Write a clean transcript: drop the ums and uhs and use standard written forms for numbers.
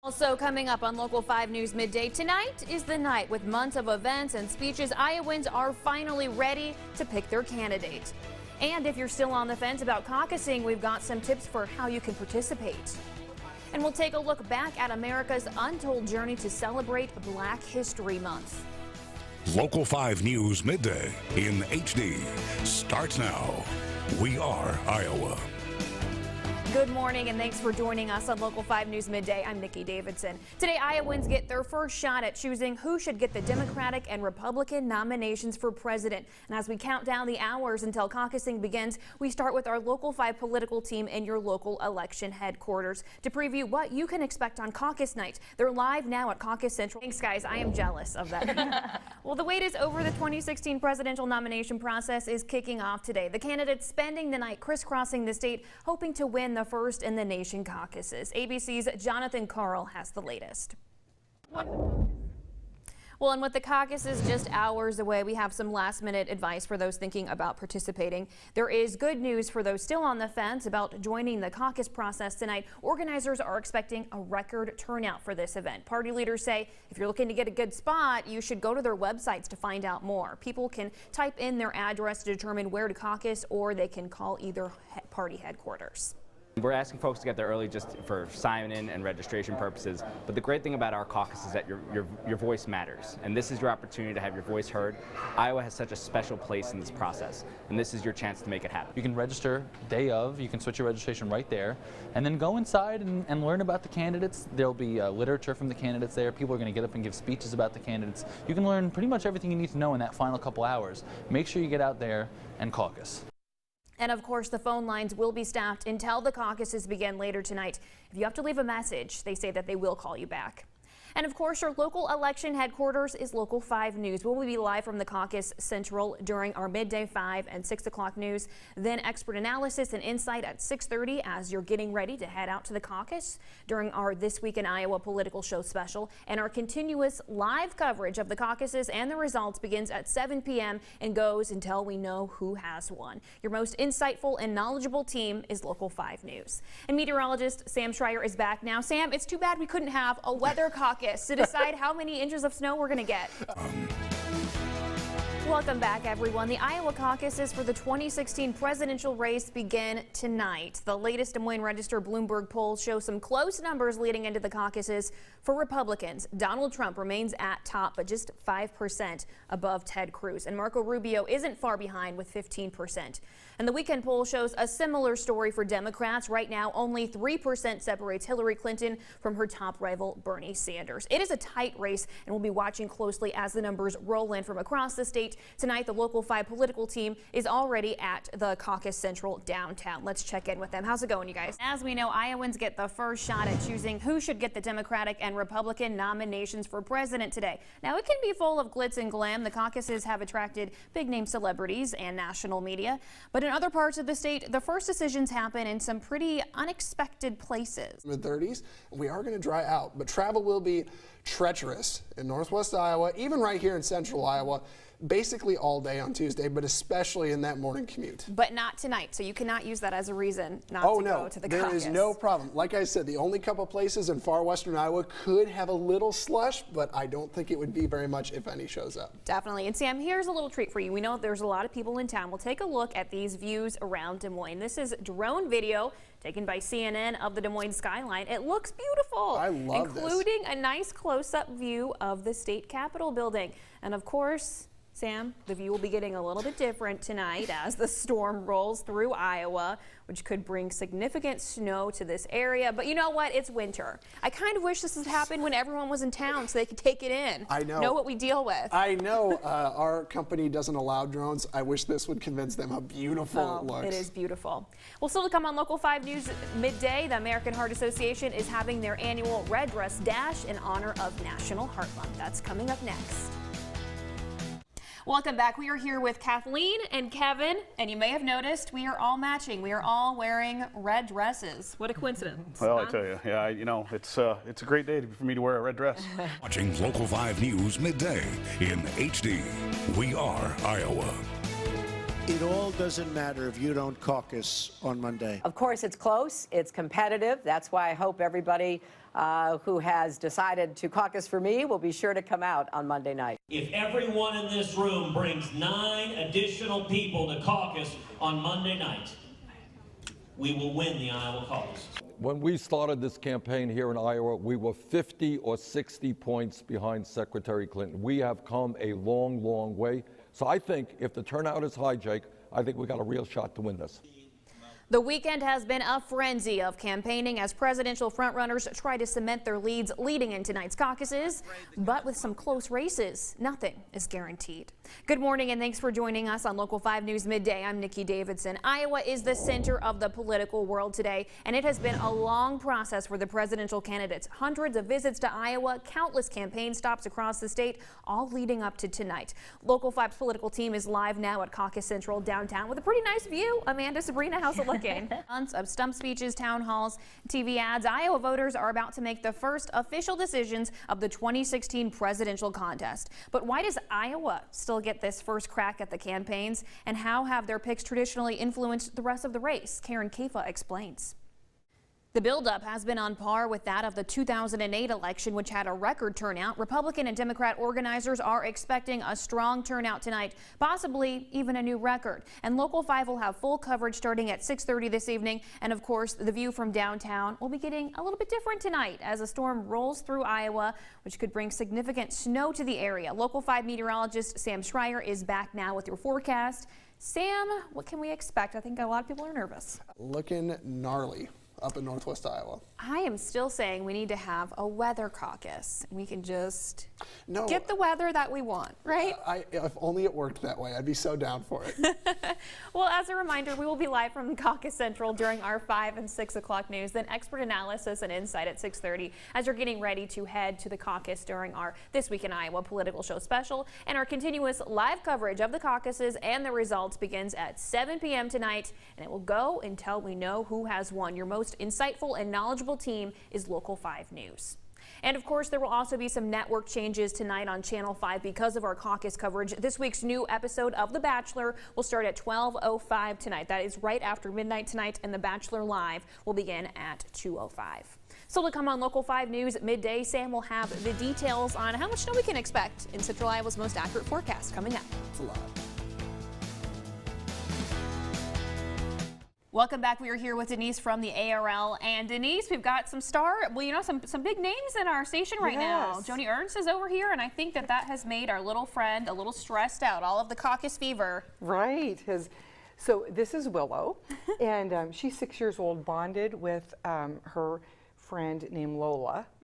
Also coming up on Local 5 News Midday, tonight is the night with months of events and speeches. Iowans are finally ready to pick their candidate. And if you're still on the fence about caucusing, we've got some tips for how you can participate. And we'll take a look back at America's untold journey to celebrate Black History Month. Local 5 News Midday in HD starts now. We are Iowa. Good morning and thanks for joining us on Local 5 News Midday. I'm Nikki Davidson. Today, Iowans get their first shot at choosing who should get the Democratic and Republican nominations for president. And as we count down the hours until caucusing begins, we start with our Local 5 political team in your local election headquarters to preview what you can expect on caucus night. They're live now at Caucus Central. Thanks, guys. I am jealous of that. Well, the wait is over. The 2016 presidential nomination process is kicking off today. The candidates spending the night crisscrossing the state, hoping to win the first in the nation caucuses. ABC's Jonathan Carl has the latest. Well, and with the caucuses just hours away, we have some last-minute advice for those thinking about participating. There is good news for those still on the fence about joining the caucus process tonight. Organizers are expecting a record turnout for this event. Party leaders say if you're looking to get a good spot, you should go to their websites to find out more. People can type in their address to determine where to caucus, or they can call either party headquarters. We're asking folks to get there early just for sign-in and registration purposes, but the great thing about our caucus is that your voice matters, and this is your opportunity to have your voice heard. Iowa has such a special place in this process, and this is your chance to make it happen. You can register day of, you can switch your registration right there, and then go inside and learn about the candidates. There'll be literature from the candidates there. People are going to get up and give speeches about the candidates. You can learn pretty much everything you need to know in that final couple hours. Make sure you get out there and caucus. And of course, the phone lines will be staffed until the caucuses begin later tonight. If you have to leave a message, they say that they will call you back. And of course, your local election headquarters is Local 5 News. We'll be live from the Caucus Central during our midday 5 and 6 o'clock news. Then expert analysis and insight at 6:30 as you're getting ready to head out to the caucus during our This Week in Iowa political show special. And our continuous live coverage of the caucuses and the results begins at 7 p.m. and goes until we know who has won. Your most insightful and knowledgeable team is Local 5 News. And meteorologist Sam Schreier is back now. Sam, it's too bad we couldn't have a weather caucus to decide how many inches of snow we're going to get. Welcome back, everyone. The Iowa caucuses for the 2016 presidential race begin tonight. The latest Des Moines Register Bloomberg polls show some close numbers leading into the caucuses. For Republicans, Donald Trump remains at top, but just 5% above Ted Cruz. And Marco Rubio isn't far behind with 15%. And the weekend poll shows a similar story for Democrats. Right now, only 3% separates Hillary Clinton from her top rival, Bernie Sanders. It is a tight race, and we'll be watching closely as the numbers roll in from across the state. Tonight, the Local 5 political team is already at the Caucus Central downtown. Let's check in with them. How's it going, you guys? As we know, Iowans get the first shot at choosing who should get the Democratic and Republican nominations for president today. Now, it can be full of glitz and glam. The caucuses have attracted big-name celebrities and national media. But in other parts of the state, the first decisions happen in some pretty unexpected places. Mid-30s, we are going to dry out, but travel will be treacherous in northwest Iowa, even right here in central Iowa, basically all day on Tuesday, but especially in that morning commute. But not tonight, so you cannot use that as a reason not to go to the caucus. There is no problem. Like I said, the only couple places in far western Iowa could have a little slush, but I don't think it would be very much if any shows up. Definitely. And Sam, here's a little treat for you. We know there's a lot of people in town. We'll take a look at these views around Des Moines. This is drone video taken by CNN of the Des Moines skyline. It looks beautiful. I love this. Including a nice close-up view of the state capitol building. And of course, Sam, the view will be getting a little bit different tonight as the storm rolls through Iowa, which could bring significant snow to this area. But you know what? It's winter. I kind of wish this had happened when everyone was in town so they could take it in. I know. Know what we deal with. I know. Our company doesn't allow drones. I wish this would convince them how beautiful it looks. It is beautiful. Well, still to come on Local 5 News Midday, the American Heart Association is having their annual Red Dress Dash in honor of National Heart Month. That's coming up next. Welcome back. We are here with Kathleen and Kevin, and you may have noticed we are all matching. We are all wearing red dresses. What a coincidence. Well, I tell you, yeah, you know, it's a great day for me to wear a red dress. Watching Local 5 News Midday in HD. We are Iowa. It all doesn't matter if you don't caucus on Monday. Of course, it's close, it's competitive. That's why I hope everybody who has decided to caucus for me will be sure to come out on Monday night. If everyone in this room brings 9 additional people to caucus on Monday night, we will win the Iowa caucus. When we started this campaign here in Iowa, we were 50 or 60 points behind Secretary Clinton. We have come a long, long way. So I think if the turnout is high, Jake, I think we got a real shot to win this. The weekend has been a frenzy of campaigning as presidential frontrunners try to cement their leads leading in tonight's caucuses. But with some close races, nothing is guaranteed. Good morning and thanks for joining us on Local 5 News Midday. I'm Nikki Davidson. Iowa is the center of the political world today, and it has been a long process for the presidential candidates. Hundreds of visits to Iowa, countless campaign stops across the state, all leading up to tonight. Local 5's political team is live now at Caucus Central downtown with a pretty nice view. Amanda, Sabrina, how's it looking? Months of stump speeches, town halls, TV ads. Iowa voters are about to make the first official decisions of the 2016 presidential contest. But why does Iowa still get this first crack at the campaigns? And how have their picks traditionally influenced the rest of the race? Karen Kafa explains. The buildup has been on par with that of the 2008 election, which had a record turnout. Republican and Democrat organizers are expecting a strong turnout tonight, possibly even a new record. And Local 5 will have full coverage starting at 6:30 this evening. And of course, the view from downtown will be getting a little bit different tonight as a storm rolls through Iowa, which could bring significant snow to the area. Local 5 meteorologist Sam Schreier is back now with your forecast. Sam, what can we expect? I think a lot of people are nervous. Looking gnarly up in northwest Iowa. I am still saying we need to have a weather caucus. We can just No, get the weather that we want, right? If only it worked that way, I'd be so down for it. Well, as a reminder, we will be live from Caucus Central during our 5 and 6 o'clock news, then expert analysis and insight at 6:30 as you're getting ready to head to the caucus during our This Week in Iowa political show special. And our continuous live coverage of the caucuses and the results begins at 7 p.m. tonight, and it will go until we know who has won. Your most insightful and knowledgeable team is Local 5 News. And of course, there will also be some network changes tonight on Channel 5 because of our caucus coverage. This week's new episode of The Bachelor will start at 12:05 tonight. That is right after midnight tonight, and The Bachelor Live will begin at 2:05. So to come on Local 5 News at midday, Sam will have the details on how much snow we can expect in Central Iowa's most accurate forecast coming up. It's a lot. Welcome back. We are here with Denise from the ARL. And Denise, we've got some some big names in our station right now. Joni Ernst is over here, and I think that has made our little friend a little stressed out. All of the caucus fever. Right. So this is Willow, and she's 6 years old, bonded with her friend named Lola.